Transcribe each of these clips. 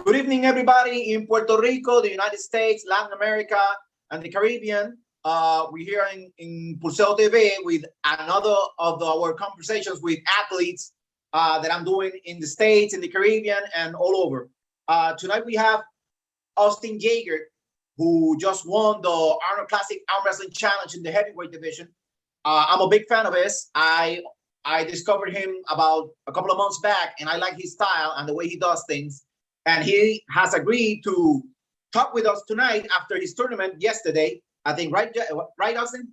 Good evening, everybody in Puerto Rico, the United States, Latin America, and the Caribbean. We're here in PulseoTV with another of our conversations with athletes that I'm doing in the States, in the Caribbean, and all over. Tonight we have Austin Jaggers, who just won the Arnold Classic Armwrestling Challenge in the heavyweight division. I'm a big fan of his. I discovered him about a couple of months back, and I like his style and the way he does things. And he has agreed to talk with us tonight after his tournament yesterday. I think, right, Austin?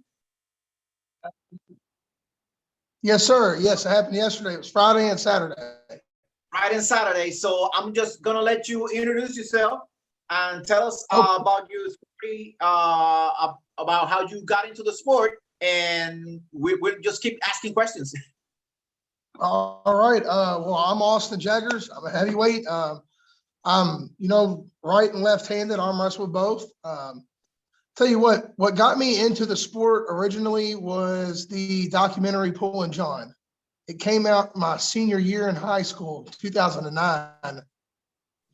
Yes, sir. Yes, it happened yesterday. It was Friday and Saturday. Friday and Saturday. So I'm just going to let you introduce yourself and tell us about your story, about how you got into the sport. And we'll just keep asking questions. All right. Well, I'm Austin Jaggers. I'm a heavyweight. I'm, right and left-handed, arm wrestle with both. Tell you what got me into the sport originally was the documentary Pulling John. It came out my senior year in high school, 2009.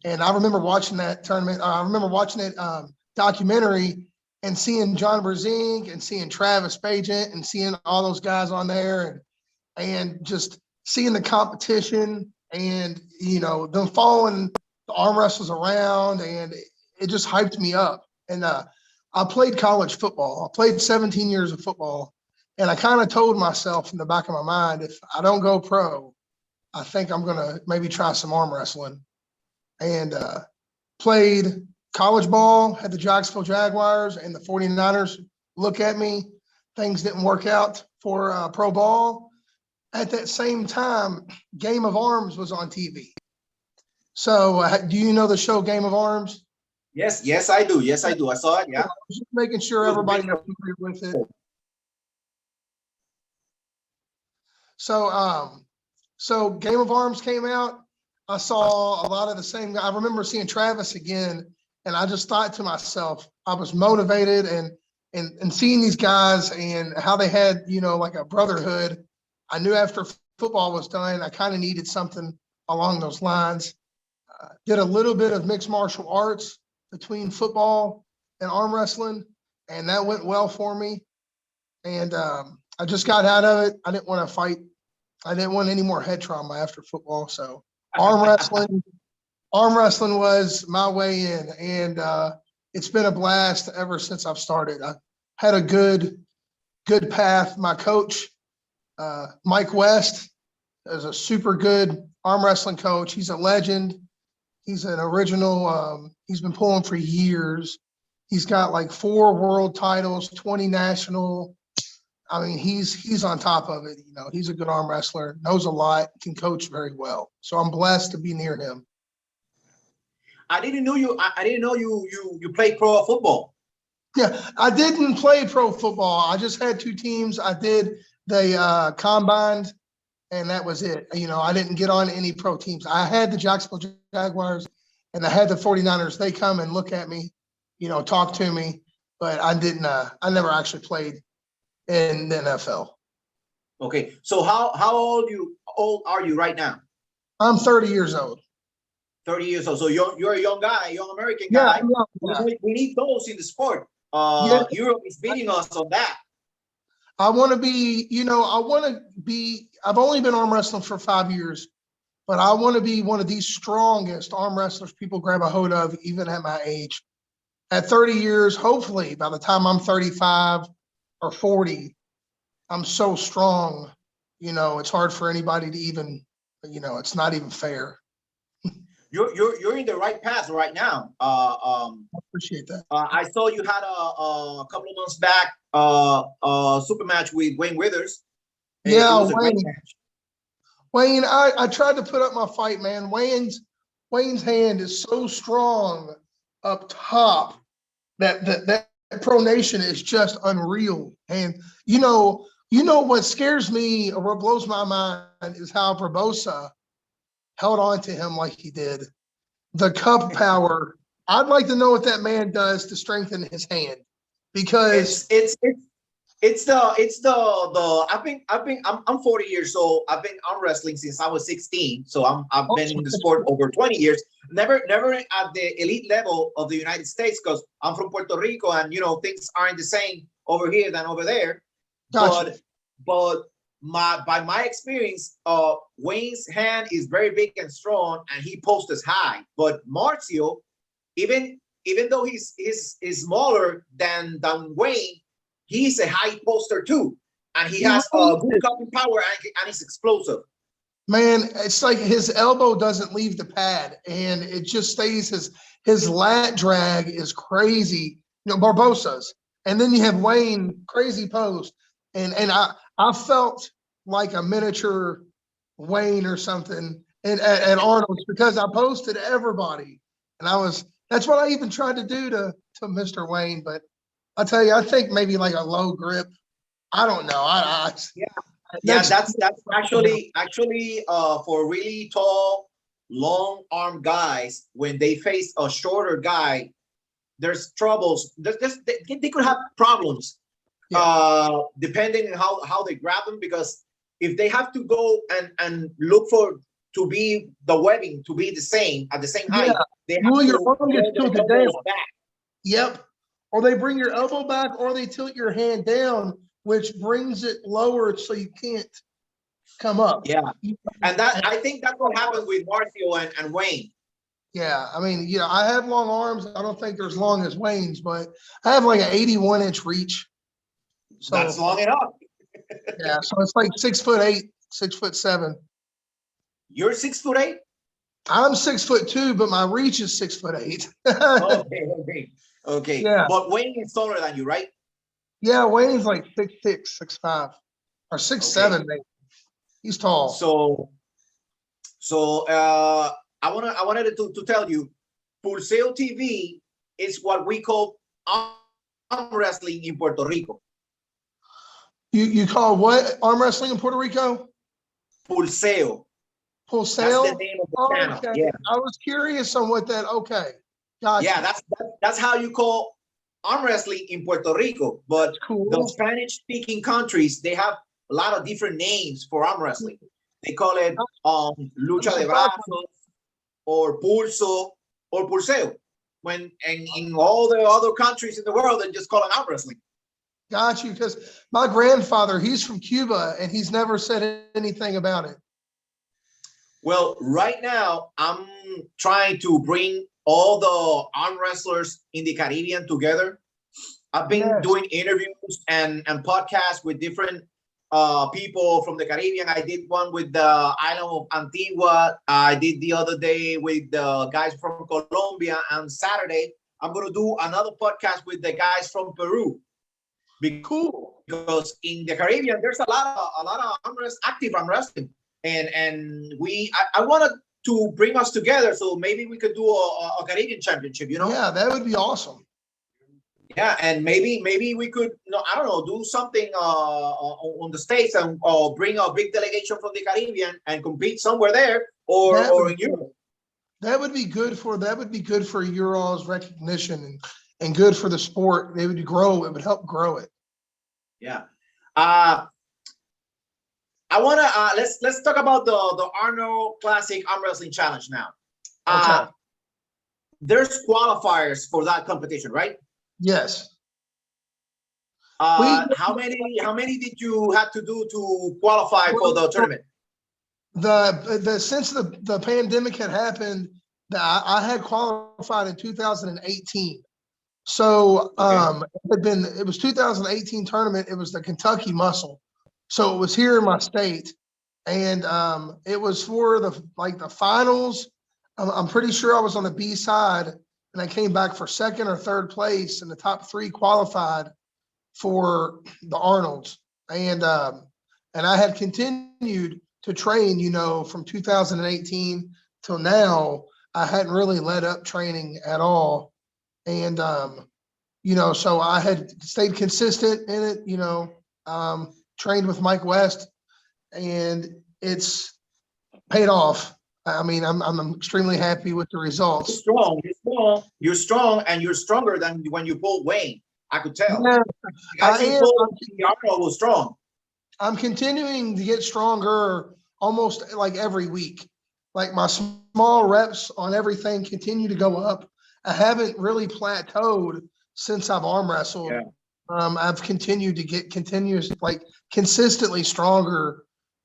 And I remember watching that tournament. I remember watching it documentary and seeing John Brezink and seeing Travis Pagent and seeing all those guys on there and just seeing the competition and, them following the arm wrestlers around, and it just hyped me up. And I played college football. I played 17 years of football, and I kind of told myself in the back of my mind, if I don't go pro, I think I'm going to maybe try some arm wrestling. And played college ball, had the Jacksonville Jaguars and the 49ers look at me. Things didn't work out for pro ball. At that same time, Game of Arms was on TV. So do you know the show Game of Arms? Yes, I do. Yes, I do. I saw it, yeah. Just making sure everybody knows with it. So Game of Arms came out. I saw a lot of the same. I remember seeing Travis again, and I just thought to myself, I was motivated and seeing these guys and how they had, like a brotherhood. I knew after football was done, I kind of needed something along those lines. Did a little bit of mixed martial arts between football and arm wrestling, and that went well for me. And I just got out of it. I didn't want to fight. I didn't want any more head trauma after football. So arm wrestling was my way in, and it's been a blast ever since I've started. I had a good path. My coach, Mike West, is a super good arm wrestling coach. He's a legend. He's an original. He's been pulling for years. He's got like 4 world titles, 20 national. I mean, he's on top of it. He's a good arm wrestler, knows a lot, can coach very well. So I'm blessed to be near him. I didn't know you played pro football. Yeah, I didn't play pro football. I just had 2 teams. I did the combine, and that was it. I didn't get on any pro teams. I had the Jacksonville Jaguars and I had the 49ers. They come and look at me, talk to me, but I didn't. I never actually played in the NFL. Okay, so how old are you right now? I'm 30 years old. 30 years old. So you're a young guy, a young American guy. Yeah. We need those in the sport. Europe is beating us on that. I want to be, I've only been arm wrestling for 5 years, but I want to be one of the strongest arm wrestlers people grab a hold of, even at my age. At 30 years, hopefully, by the time I'm 35 or 40, I'm so strong, it's hard for anybody to even, it's not even fair. You're in the right path right now. I appreciate that. I saw you had a couple of months back a super match with Wayne Withers. Yeah, Wayne. I tried to put up my fight, man. Wayne's hand is so strong up top that pronation is just unreal. And what scares me or what blows my mind is how Barbosa held on to him like he did. The cup power. I'd like to know what that man does to strengthen his hand, because I'm 40 years old. I've been arm wrestling since I was 16. So I've been in the sport Awesome. over 20 years. Never at the elite level of the United States, because I'm from Puerto Rico, and things aren't the same over here than over there. Gotcha. But by my experience, Wayne's hand is very big and strong, and he posts high. But Marcio, even though he's smaller than Wayne, he's a high poster too, and he has good cutting power, and he's explosive. Man, it's like his elbow doesn't leave the pad, and it just stays. His lat drag is crazy. Barbosa's, and then you have Wayne, crazy post, and I felt like a miniature Wayne or something at Arnold's, because I posted everybody, and that's what I even tried to do to Mr. Wayne. But I tell you, I think maybe like a low grip. I don't know. Yeah, that's actually for really tall, long arm guys, when they face a shorter guy, there's troubles. They could have problems, depending on how they grab them, because if they have to go and look to be the webbing to be the same at the same height, they have to your arm gets tilted down. back. Yep. Or they bring your elbow back, or they tilt your hand down, which brings it lower so you can't come up. Yeah. And I think that's what happened with Marcio and Wayne. Yeah. I mean, I have long arms. I don't think they're as long as Wayne's, but I have like an 81-inch reach. So that's long enough. Yeah. So it's like 6'8", 6'7". You're 6'8"? I'm 6'2", but my reach is 6'8". Okay. Yeah. But Wayne is taller than you, right? Yeah, Wayne's like 6'6", 6'5", or 6'7", maybe. He's tall. So I wanted to tell you, PulseoTV is what we call arm wrestling in Puerto Rico. You call what arm wrestling in Puerto Rico? Pulseo. Pulseo? That's the name of the channel. Okay. Yeah. I was curious on what that. Okay. Gotcha. Yeah, that's how you call arm wrestling in Puerto Rico. But cool. The Spanish-speaking countries, they have a lot of different names for arm wrestling. They call it lucha de brazos, or pulso, or pulseo. When in all the other countries in the world, they just call it arm wrestling. Got you, because my grandfather, he's from Cuba, and he's never said anything about it. Well, right now, I'm trying to bring all the arm wrestlers in the Caribbean together. I've been doing interviews and podcasts with different people from the Caribbean. I did one with the island of Antigua. I did the other day with the guys from Colombia. And Saturday, I'm going to do another podcast with the guys from Peru. Cool. Because in the Caribbean, there's a lot of active arm wrestling. And I wanted to bring us together, so maybe we could do a Canadian championship, Yeah, that would be awesome. Yeah, and maybe we could, I don't know, do something on the States, and bring a big delegation from the Caribbean and compete somewhere there, or in Europe. That would be good for your all's recognition and good for the sport. It would grow. It would help grow it. Yeah. I want to let's talk about the Arnold Classic Arm Wrestling Challenge now. Okay. There's qualifiers for that competition, right? Yes. How many did you have to do to qualify for the tournament? Since the pandemic had happened, I had qualified in 2018. So it was 2018 tournament. It was the Kentucky Muscle. So it was here in my state, and it was for the finals. I'm pretty sure I was on the B side, and I came back for second or third place, and the top three qualified for the Arnolds. And I had continued to train, from 2018 till now. I hadn't really let up training at all. And, so I had stayed consistent in it, trained with Mike West, and it's paid off. I mean, I'm extremely happy with the results. You're strong, and you're stronger than when you pulled Wayne. I could tell. Yeah, I see Arnold was strong. I'm continuing to get stronger almost like every week. Like my small reps on everything continue to go up. I haven't really plateaued since I've arm wrestled. Yeah. I've continued to get consistently stronger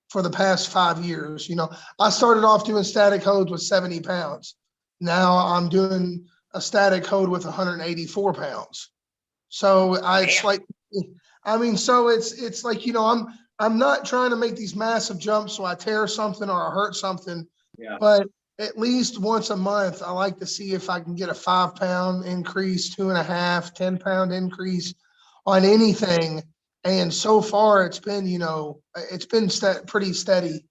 for the past 5 years. You know, I started off doing static holds with 70 pounds. Now I'm doing a static hold with 184 pounds. So it's like, I mean, so it's like, you know, I'm not trying to make these massive jumps so I tear something or I hurt something. Yeah. But at least once a month, I like to see if I can get a 5 pound increase, 2.5, 10 pound increase on anything. And so far it's been, you know, it's been pretty steady.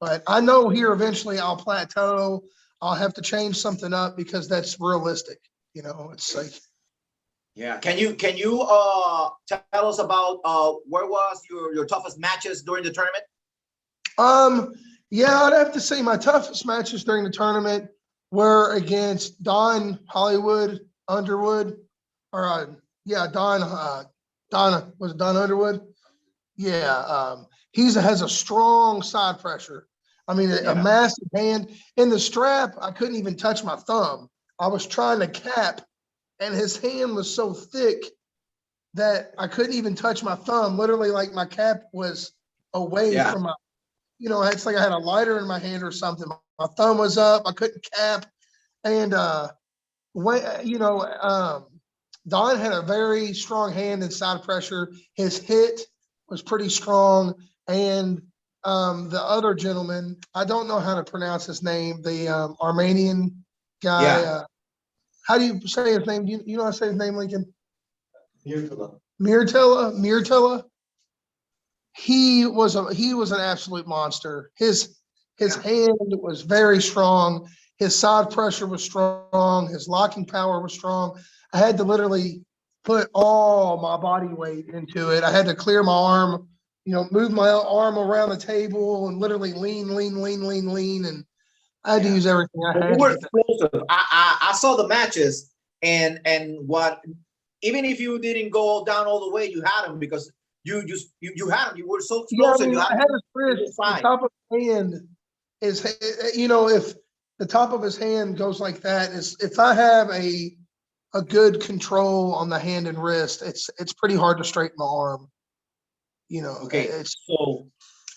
But I know here eventually I'll plateau. I'll have to change something up because that's realistic. You know, it's like. Yeah. Can you tell us about where was your toughest matches during the tournament? Yeah, I'd have to say my toughest matches during the tournament were against Don Hollywood Underwood, or Don was it Don Underwood? Yeah, has a strong side pressure. I mean, a massive hand. In the strap, I couldn't even touch my thumb. I was trying to cap, and his hand was so thick that I couldn't even touch my thumb. Literally, like my cap was away from my, you know, it's like I had a lighter in my hand or something. My thumb was up. I couldn't cap. And, Don had a very strong hand in side pressure. His hit was pretty strong. And the other gentleman, I don't know how to pronounce his name, the Armenian guy. Yeah. How do you say his name? You know how to say his name, Lincoln? Mirtilla. He was an absolute monster. His hand was very strong. His side pressure was strong. His locking power was strong. I had to literally put all my body weight into it. I had to clear my arm, you know, move my arm around the table and literally lean. And I had to use everything I had. You were explosive. I saw the matches and what, even if you didn't go down all the way, you had him because you had him. You were so explosive. Yeah, I mean, I had his wrist. The top of his hand is, you know, if the top of his hand goes like that, if I have a good control on the hand and wrist, it's pretty hard to straighten my arm. You know. Okay. So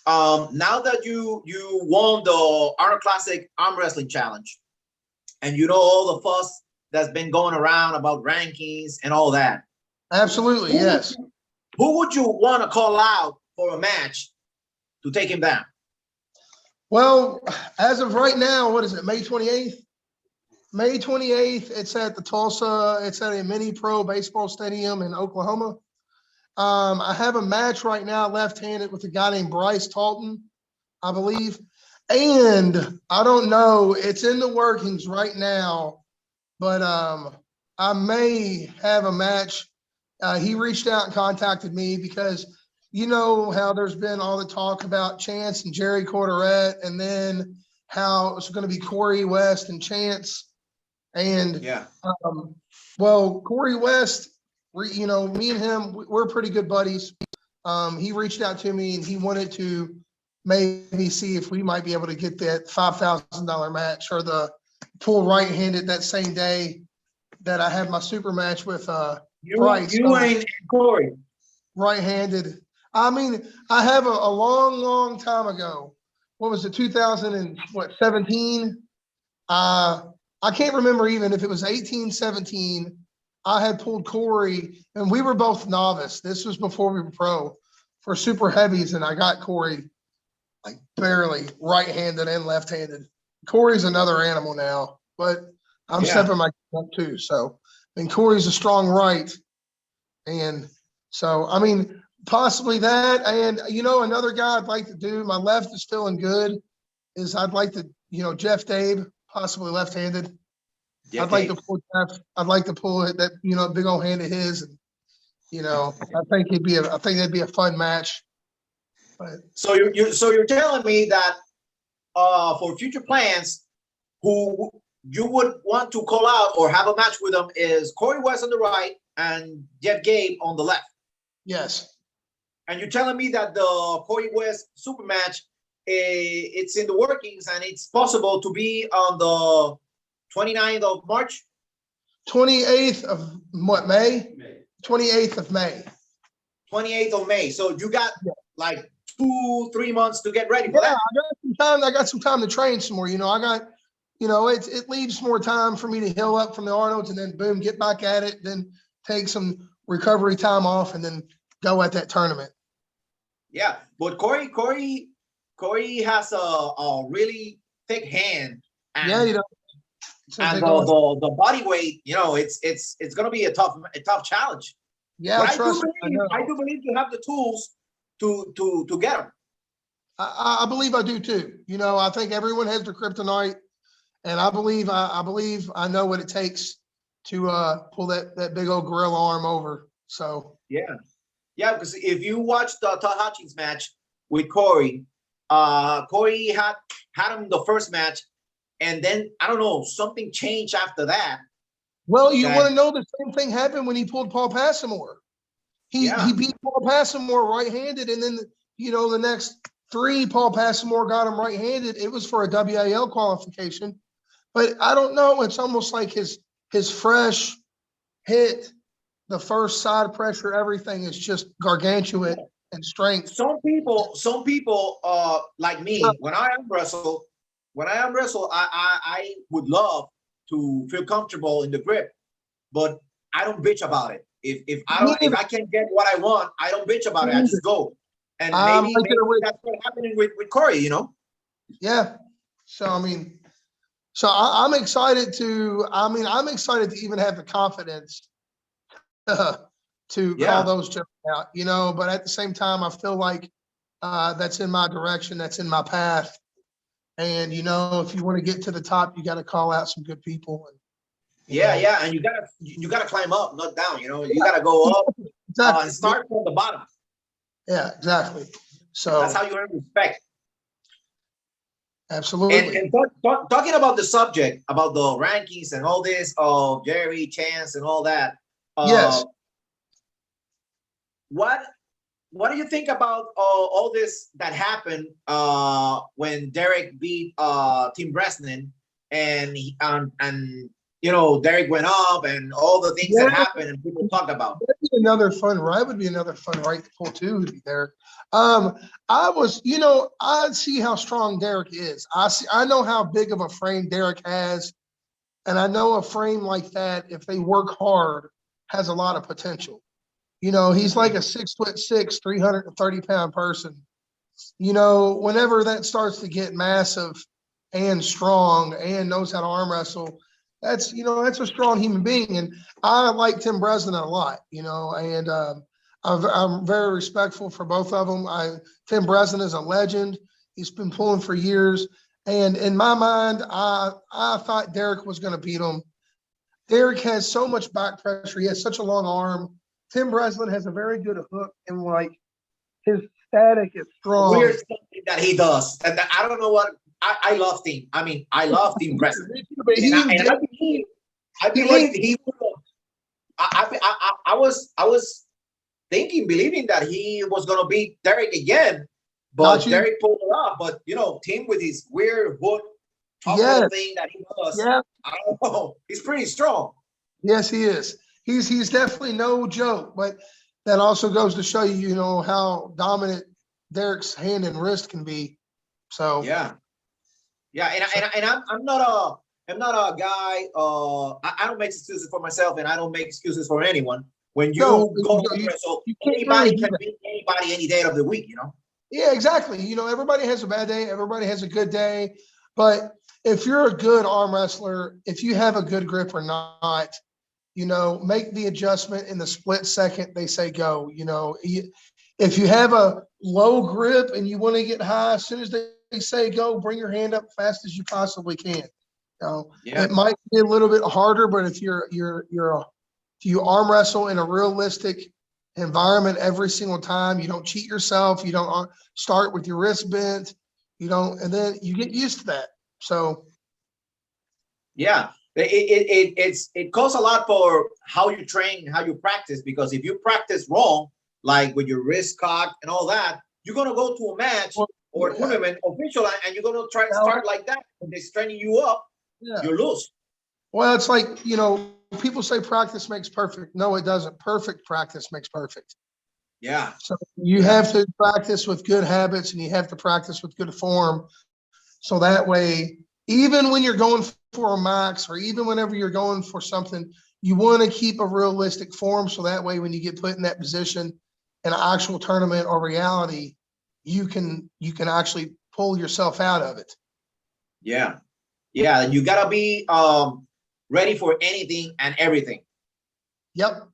now that you won the Arnold Classic Arm Wrestling Challenge, and you know all the fuss that's been going around about rankings and all that. Absolutely, yes. Who would you want to call out for a match to take him down? Well, as of right now, what is it, May 28th? May 28th, it's at the Tulsa, it's at a mini pro baseball stadium in Oklahoma. I have a match right now left-handed with a guy named Bryce Talton, I believe. And I don't know, it's in the workings right now, but I may have a match. He reached out and contacted me because you know how there's been all the talk about Chance and Jerry Corderette, and then how it's going to be Corey West and Chance. And well, Corey West, you know, me and him, we're pretty good buddies. He reached out to me and he wanted to maybe see if we might be able to get that $5,000 match or the pull right-handed that same day that I had my super match with Bryce. You and Corey. Right-handed. I mean, I have a long time ago. What was it, 2017? I can't remember even if it was 18, 17. I had pulled Corey, and we were both novice. This was before we were pro for super heavies, and I got Corey like barely right-handed and left-handed. Corey's another animal now, but I'm stepping my game up too. So, and Corey's a strong right. And so, I mean, possibly that. And, you know, another guy I'd like to do, my left is feeling good, is I'd like to, you know, Jeff Dabe, possibly left-handed. I'd like to pull Jeff. I'd like to pull it, that, you know, big old hand of his. And, you know, I think that'd be a fun match. But so you're telling me that for future plans, who you would want to call out or have a match with them is Corey West on the right and Jeff Gabe on the left. Yes. And you're telling me that the Corey West super match, it's in the workings and it's possible to be on the 29th of March? 28th of what, May? 28th of May. 28th of May. So you got like 2-3 months to get ready for that. I got some time to train some more. It leaves more time for me to heal up from the Arnolds and then boom, get back at it, then take some recovery time off and then go at that tournament. Yeah, but Corey has a really thick hand. And, yeah, and the body weight, it's gonna be a tough challenge. Yeah, but I do believe you have the tools to get them. I believe I do too. I think everyone has their kryptonite, and I believe I know what it takes to pull that big old gorilla arm over. So yeah, because if you watch the Todd Hutchins match with Corey, Corey had him the first match, and then I don't know, something changed after that. Well, you want to know the same thing happened when he pulled Paul Passamore. He beat Paul Passamore right-handed, and then the next 3 Paul Passamore got him right-handed. It was for a WAL qualification, but I don't know. It's almost like his fresh hit, the first side pressure, everything is just gargantuan and strength. Some people like me, when I arm wrestle, I would love to feel comfortable in the grip, but I don't bitch about it. If I can't get what I want, I don't bitch about it. I just go. And maybe that's what's happening with Corey, Yeah. So I'm excited to. I'm excited to even have the confidence to call those jokes out. But at the same time, I feel like that's in my direction. That's in my path. And if you want to get to the top, you got to call out some good people. And, and you gotta climb up, not down. You gotta go up and start from the bottom. Yeah, exactly. So that's how you earn respect. Absolutely. And talking about the subject, about the rankings and all this of Jerry, Chance, and all that. Yes. What do you think about all this that happened when Derek beat Tim Bresnan and Derek went up and all the things that happened and people talked about? That'd be another fun ride. Would be another fun right to pull too. To be there. I see how strong Derek is. I know how big of a frame Derek has, and I know a frame like that, if they work hard, has a lot of potential. He's like a 6'6", 330-pound person. Whenever that starts to get massive and strong and knows how to arm wrestle, that's a strong human being. And I like Tim Bresnan a lot, and I'm very respectful for both of them. Tim Bresnan is a legend. He's been pulling for years. And in my mind, I thought Derek was going to beat him. Derek has so much back pressure. He has such a long arm. Tim Bresnan has a very good hook, and his static is strong. Weird something that he does. And I don't know what I love Tim. I love Tim Bresnan. I believe he would. I was believing that he was gonna beat Derek again, but Derek pulled it off. But Tim with his weird hook thing that he does. Yeah. I don't know. He's pretty strong. Yes, he is. He's definitely no joke, but that also goes to show you, how dominant Derek's hand and wrist can be. So and I'm not a guy. I don't make excuses for myself, and I don't make excuses for anyone. When you go to wrestle, anybody can beat anybody any day of the week. Yeah, exactly. Everybody has a bad day. Everybody has a good day. But if you're a good arm wrestler, if you have a good grip or not, make the adjustment in the split second they say go. If you have a low grip and you want to get high, as soon as they say go, bring your hand up fast as you possibly can. It might be a little bit harder, but if you arm wrestle in a realistic environment every single time, you don't cheat yourself, you don't start with your wrist bent, and then you get used to that. So It costs a lot for how you train, how you practice, because if you practice wrong, like with your wrist cocked and all that, you're gonna go to a match or a tournament official and you're gonna try to start like that. When they're training you up, you lose. Well, it's like, you know, people say practice makes perfect. No, it doesn't. Perfect practice makes perfect. Yeah. So you have to practice with good habits and you have to practice with good form. So that way, even when you're going for a max or even whenever you're going for something, you want to keep a realistic form. So that way, when you get put in that position in an actual tournament or reality, you can actually pull yourself out of it. Yeah. Yeah. You gotta be ready for anything and everything. Yep.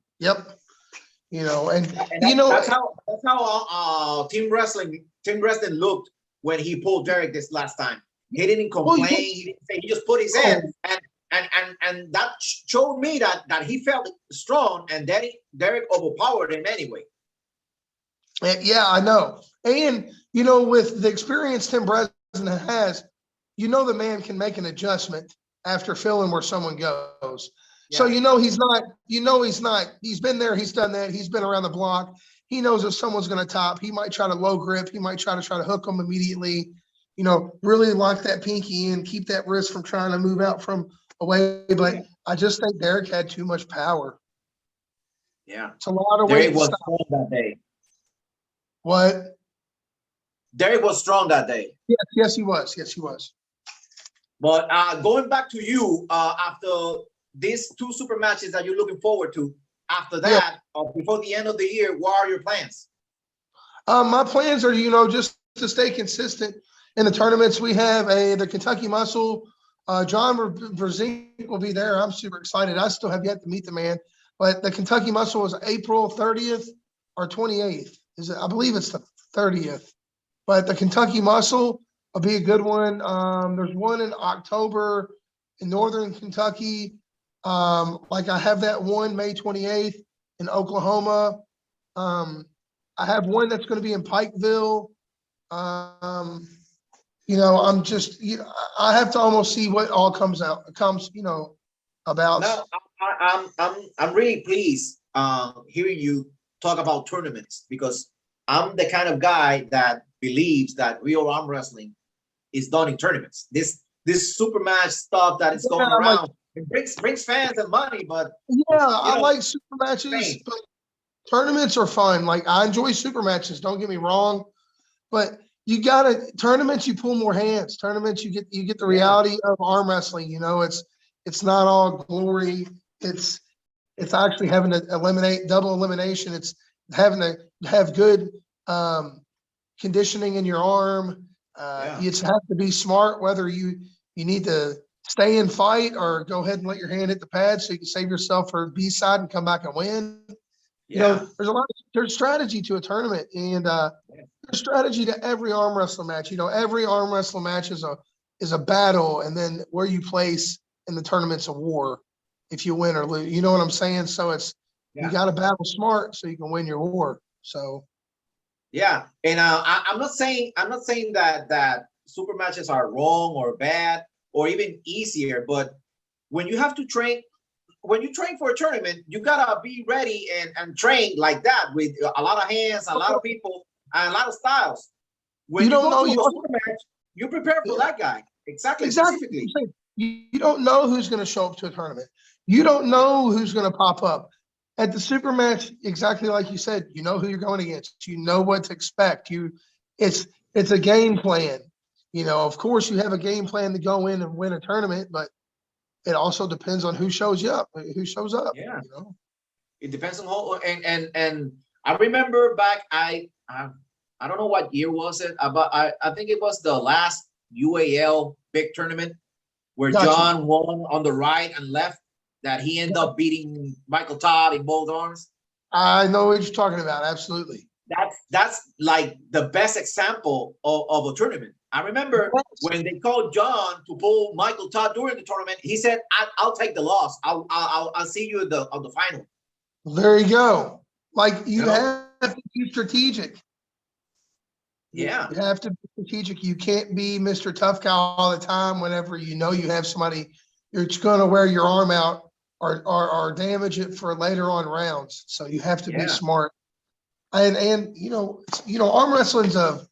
You know, and you know, that's how team wrestling looked when he pulled Derek this last time. He didn't complain. He didn't say, he just put his hand, and that showed me that he felt strong, and Derek overpowered him anyway. Yeah, I know. And you know, with the experience Tim Breslin has, you know, the man can make an adjustment after feeling where someone goes. So you know he's not, he's been there, he's done that, he's been around the block. He knows if someone's going to top, he might try to low grip, he might try to hook them immediately, you know, really lock that pinky in, keep that wrist from trying to move out from away. But I just think Derek had too much power. Yeah. It's a lot of Derek was strong that day. What? Derek was strong that day. Yes, he was. Yes, he was. But going back to you, after these two super matches that you're looking forward to, after that, before the end of the year, what are your plans? My plans are, you know, just to stay consistent in the tournaments. We have the Kentucky Muscle. John Verzink will be there. I'm super excited. I still have yet to meet the man, but the Kentucky Muscle is April 30th or 28th. I believe it's the 30th. But the Kentucky Muscle will be a good one. There's one in October in Northern Kentucky. Like I have that one May 28th in Oklahoma. I have one that's going to be in Pikeville. You know, I'm just, you know, I have to almost see what all comes, you know, about. No, I'm really pleased hearing you talk about tournaments, because I'm the kind of guy that believes that real arm wrestling is done in tournaments. This super match stuff that is going around, it brings fans and money, but I like super matches, but tournaments are fun. Like I enjoy super matches, don't get me wrong, but you gotta tournaments, you pull more hands. Tournaments, you get the reality of arm wrestling. You know, it's not all glory. It's actually having to eliminate double elimination. It's having to have good conditioning in your arm. You just have to be smart, whether you need to stay in fight or go ahead and let your hand hit the pad so you can save yourself for B side and come back and win. You know, there's strategy to a tournament, and there's strategy to every arm wrestling match. You know, every arm wrestling match is a battle, and then where you place in the tournament's a war if you win or lose. You know what I'm saying? So it's you got to battle smart so you can win your war. So and I'm not saying that super matches are wrong or bad or even easier, but when you have to train. When you train for a tournament, you gotta be ready and train like that with a lot of hands, a lot of people, and a lot of styles. When you go to a super match, you prepare for that guy. Exactly. Specifically. You don't know who's going to show up to a tournament. You don't know who's going to pop up. At the super match, exactly like you said, you know who you're going against. You know what to expect. It's a game plan. You know, of course, you have a game plan to go in and win a tournament, but it also depends on who shows up. Yeah, you know? It depends on who. And I remember back. I don't know what year was it, but I think it was the last UAL big tournament where John won on the right and left. That he ended up beating Michael Todd in both arms. I know what you're talking about. Absolutely. That's like the best example of a tournament. I remember when they called John to pull Michael Todd during the tournament, he said, I'll take the loss. I'll see you on the final. There you go. Like you have to be strategic. Yeah. You have to be strategic. You can't be Mr. Tough Guy all the time whenever you know you have somebody you're just going to wear your arm out or damage it for later on rounds. So you have to be smart. And arm wrestling's a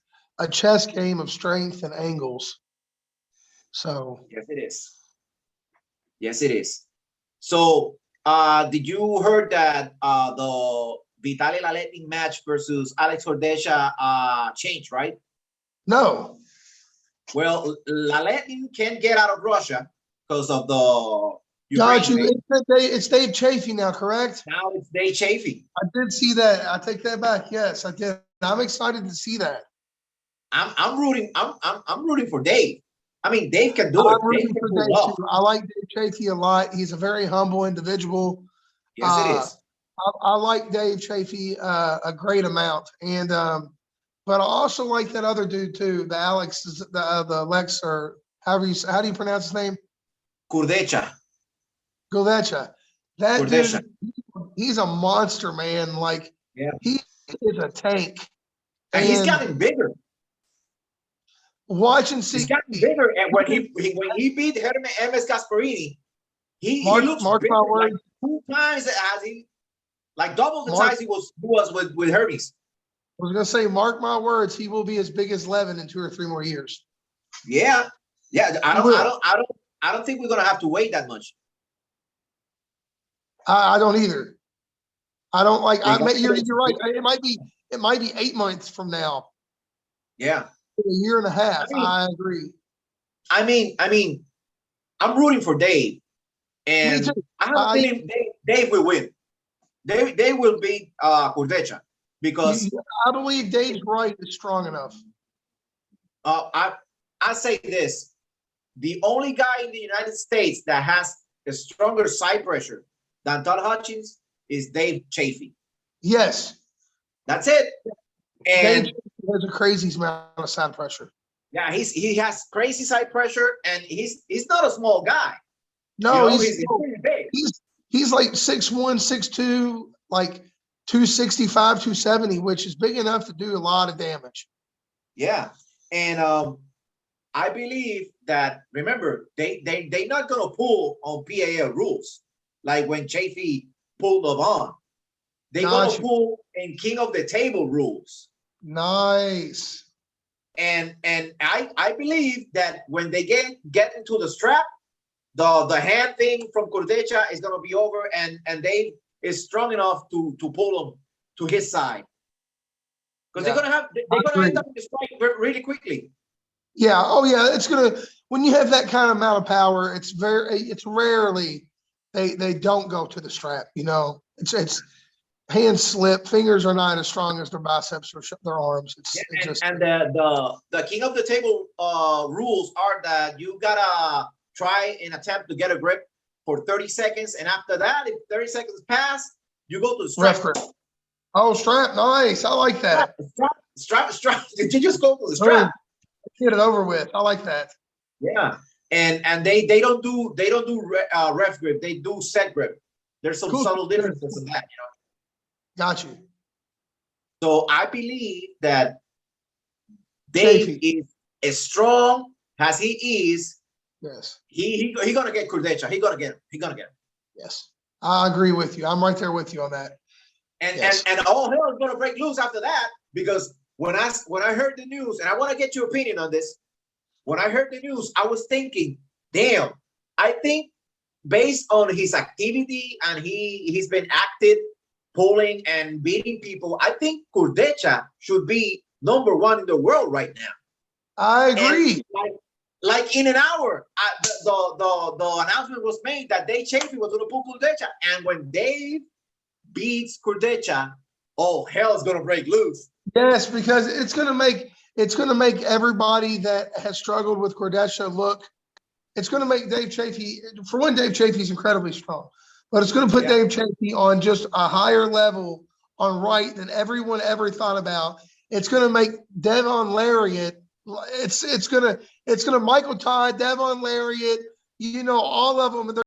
chess game of strength and angles. So yes, it is. Yes, it is. So, did you heard that the Vitaly Laletin match versus Alex Cordecha changed, right? no. Well, Laletin can't get out of Russia because of the Got Ukraine. you. It's Dave Chafee now, correct? Now it's Dave Chafee. I did see that. I take that back. Yes, I did. I'm excited to see that. I'm rooting. I'm rooting for Dave. I mean, Dave can do it. I'm rooting Dave can for do it Dave well. too. I like Dave Chafee a lot. He's a very humble individual. Yes, it is. I like Dave Chafee a great amount, and but I also like that other dude too, the Alex, the Lex, or how do you pronounce his name? Cordecha. Golecha. That Cordecha. dude, he's a monster, man. Like he is a tank, and he's gotten bigger. Watching see, he's gotten bigger, and when he beat Hermes Gasparini, he looks mark bigger, my like words. 2 times as he, like double the size he was with Hermes. I was gonna say, mark my words, he will be as big as Levin in 2 or 3 more years. Yeah. I don't think we're gonna have to wait that much. I don't either. I don't like. You're right. It might be 8 months from now. Yeah. A year and a half. I agree. I mean, I'm rooting for Dave, and I have a feeling Dave will win. They will beat Cordecha because I believe Dave's right is strong enough. I say this: the only guy in the United States that has a stronger side pressure than Todd Hutchins is Dave Chafee. Yes, that's it. And Dave has a crazy amount of side pressure. Yeah, he has crazy side pressure, and he's not a small guy. No, he's pretty big. He's like 6'1", 6'2", like 265, 270, which is big enough to do a lot of damage. Yeah, and I believe that, remember, they're not gonna pull on PAL rules like when Chafee pulled Levon. They're gonna pull in King of the Table rules. Nice. And I believe that when they get into the strap, the hand thing from Cordecha is gonna be over, and Dave is strong enough to pull him to his side, because they're gonna end up in the strike really quickly. Yeah. Oh yeah. It's gonna, when you have that kind of amount of power, it's rarely they don't go to the strap. It's hands slip, fingers are not as strong as their biceps or their arms. And the King of the Table rules are that you gotta try and attempt to get a grip for 30 seconds, and after that, if 30 seconds pass, you go to the strap. Oh, strap, nice. I like that. Strap. Did you just go to the strap? Get it over with. I like that. Yeah, and they don't do ref grip. They do set grip. There's some subtle differences in that, Got you. So I believe that Dave is as strong as he is. Yes. He gonna get Cordecha. He gonna get him. Yes. I agree with you. I'm right there with you on that. And all hell is gonna break loose after that, because when I heard the news, and I want to get your opinion on this. When I heard the news, I was thinking, damn, I think based on his activity, and he's been active, pulling and beating people, I think Cordecha should be #1 in the world right now. I agree. Like in an hour, the announcement was made that Dave Chafee was going to pull Cordecha, and when Dave beats Cordecha, all hell is going to break loose. Yes, because it's going to make everybody that has struggled with Cordecha look. It's going to make Dave Chafee, for one, Dave Chafee is incredibly strong, but it's going to put Dave Chafee on just a higher level on right than everyone ever thought about. It's going to make Devon Lariat. It's going to Michael Todd, Devon Lariat, all of them.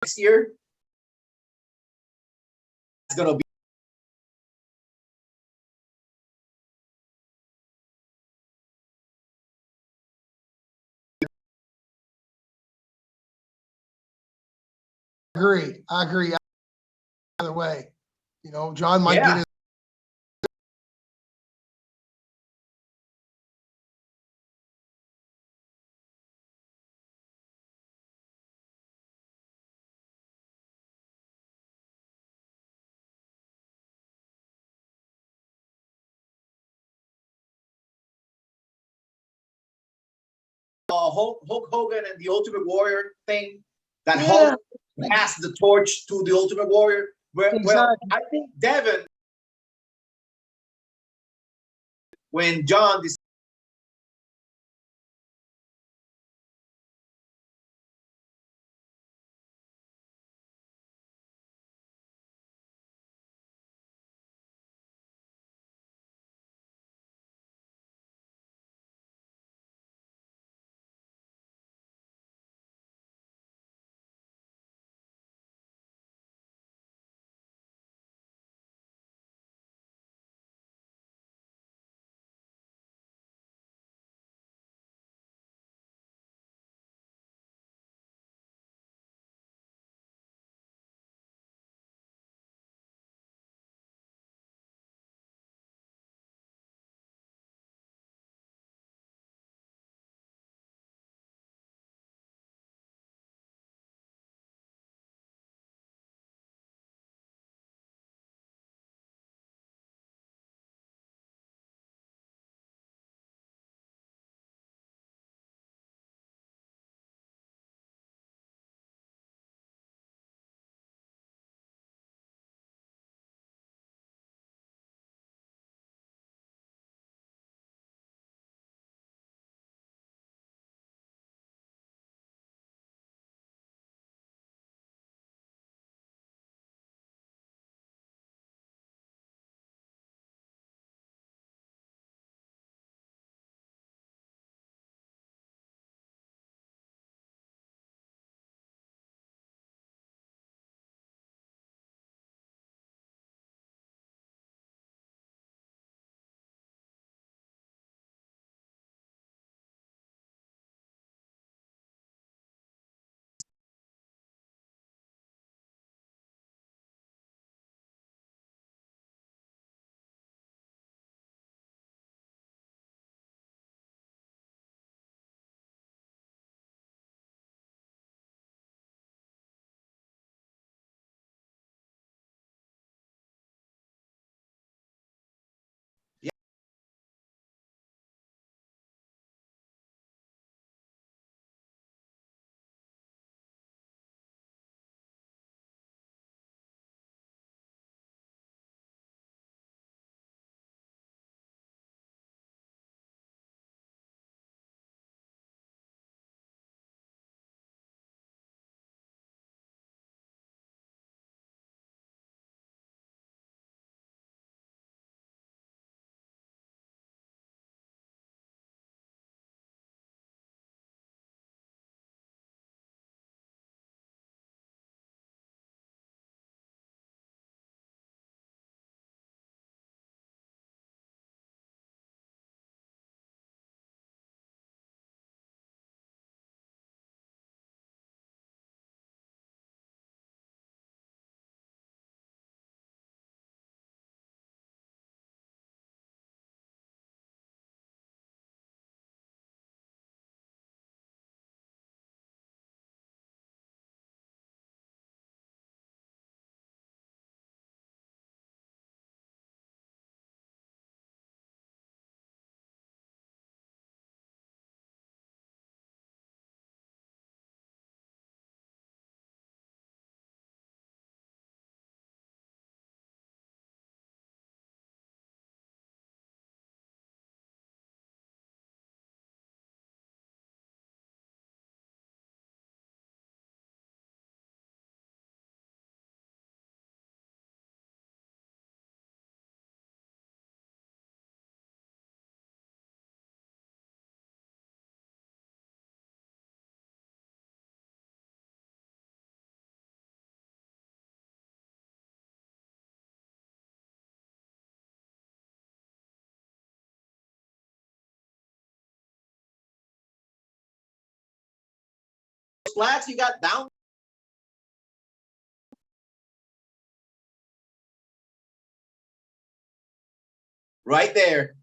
next year, it's gonna be I agree. Either way, you know, John might get yeah. his. Hulk Hogan and the Ultimate Warrior thing that Yeah, Hulk passed the torch to the Ultimate Warrior. Well, exactly. I think Devin, when John flags you got down right there.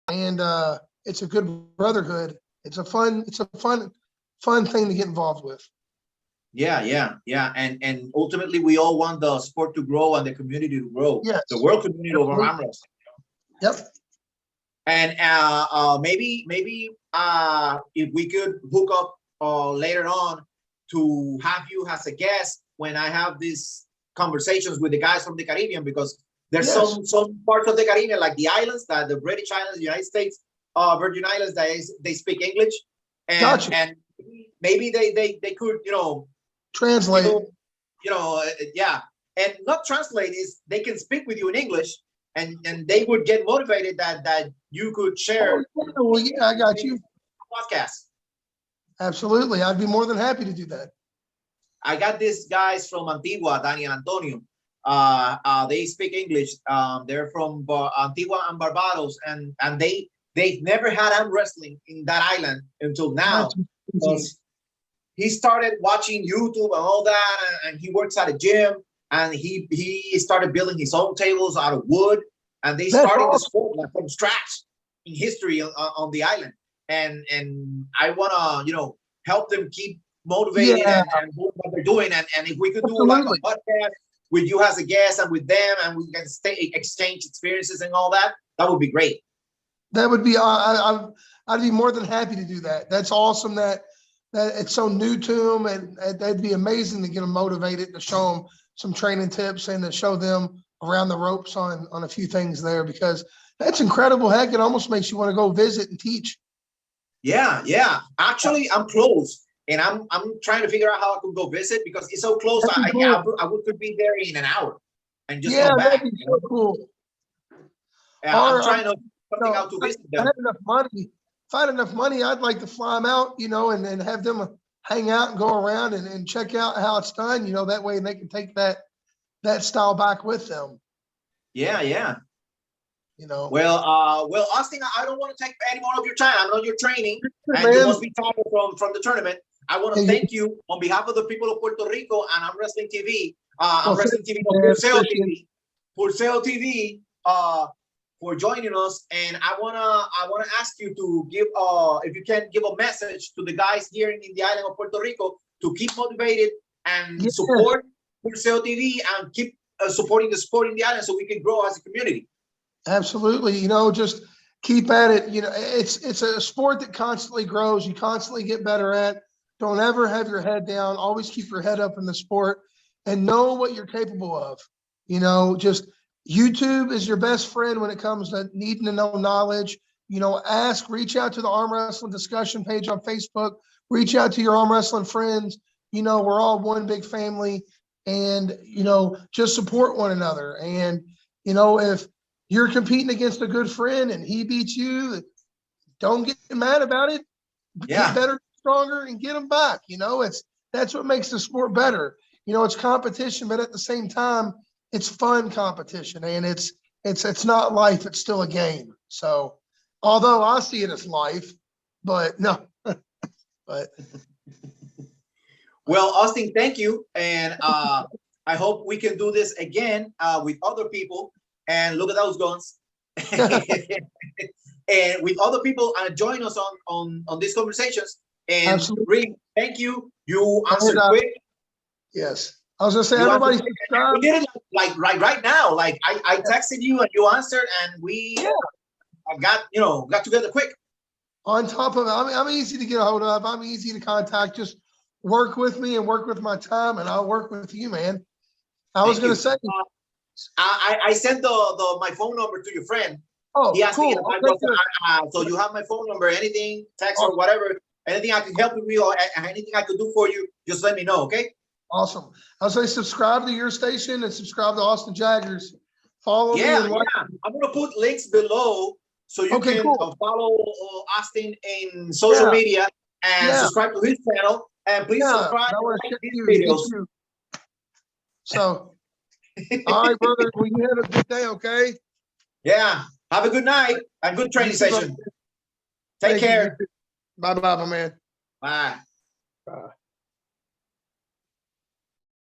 And it's a good brotherhood. It's a fun thing to get involved with. Yeah. And ultimately, we all want the sport to grow and the community to grow. Yes. The world community over arm wrestling. Yep. And maybe if we could hook up later on to have you as a guest when I have these conversations with the guys from the Caribbean, because there's some parts of the Caribbean, like the islands, that the British Islands, the United States, Virgin Islands, they speak English, and Gotcha. and maybe they could translate. Yeah, and not translate is they can speak with you in English, and they would get motivated that you could share. Well, yeah, I got you. Podcast. Absolutely, I'd be more than happy to do that. I got these guys from Antigua, Danny and Antonio. They speak English. They're from Antigua and Barbados, and they've never had arm wrestling in that island until now. Because he started watching YouTube and all that, and he works at a gym, and he started building his own tables out of wood, and they started the sport from scratch in history on the island. And I want to help them keep motivated and doing what they're doing. And if we could do like a podcast with you as a guest and with them, and we can exchange experiences and all that, that would be great. That would be I'd be more than happy to do that. That's awesome that it's so new to them, and that'd be amazing to get them motivated, to show them some training tips and to show them around the ropes on a few things there, because that's incredible. Heck, it almost makes you want to go visit and teach. Yeah. Actually, I'm close, and I'm trying to figure out how I could go visit, because it's so close. I could be there in an hour and just come back. That'd be so cool. I'm trying to something out to visit them. If I had enough money, I'd like to fly them out, and then have them hang out and go around and check out how it's done. That way they can take that style back with them. Yeah. Well, Austin, I don't want to take any more of your time. I know you're training, and you must be tired from the tournament. I want to thank you on behalf of the people of Puerto Rico and I'm Wrestling TV. I'm Wrestling TV, PulseoTV, for joining us. And I wanna ask you to give if you can give a message to the guys here in the island of Puerto Rico to keep motivated and support PulseoTV and keep supporting the sport in the island, so we can grow as a community. Absolutely. Just keep at it. It's a sport that constantly grows. You constantly get better at. Don't ever have your head down. Always keep your head up in the sport and know what you're capable of. Just YouTube is your best friend when it comes to needing to know knowledge. Reach out to the arm wrestling discussion page on Facebook. Reach out to your arm wrestling friends. We're all one big family, and, just support one another. And, if you're competing against a good friend and he beats you, don't get mad about it. Get better, stronger, and get them back. That's what makes the sport better. It's competition, but at the same time, it's fun competition, and it's not life. It's still a game. So, although I see it as life, but no, but. Well, Austin, thank you. And I hope we can do this again with other people. And look at those guns. And with other people, join us on these conversations. And really, thank you. You answered quick. Yes. I was gonna say, You everybody answered- subscribe. We did it like right now. Like I texted you and you answered, and we got together quick. On top of it, I'm easy to get a hold of. I'm easy to contact. Just work with me and work with my time, and I'll work with you, man. I was Thank gonna you. say, I sent my phone number to your friend. oh, He asked me cool. if I was, so you have my phone number. Anything, text or whatever, anything I can help you with, or anything I could do for you, just let me know, okay? Awesome. I'll say subscribe to your station and subscribe to Austin Jaggers. Follow me and like. I'm gonna put links below so you Okay, can cool. follow Austin in social media and subscribe to his channel. And please subscribe I wanna and share like you, these get videos. you. So, all right, brother. Well, you have a good day, okay? Yeah. Have a good night and good training session. Take care. Bye-bye, my man. Bye. Bye.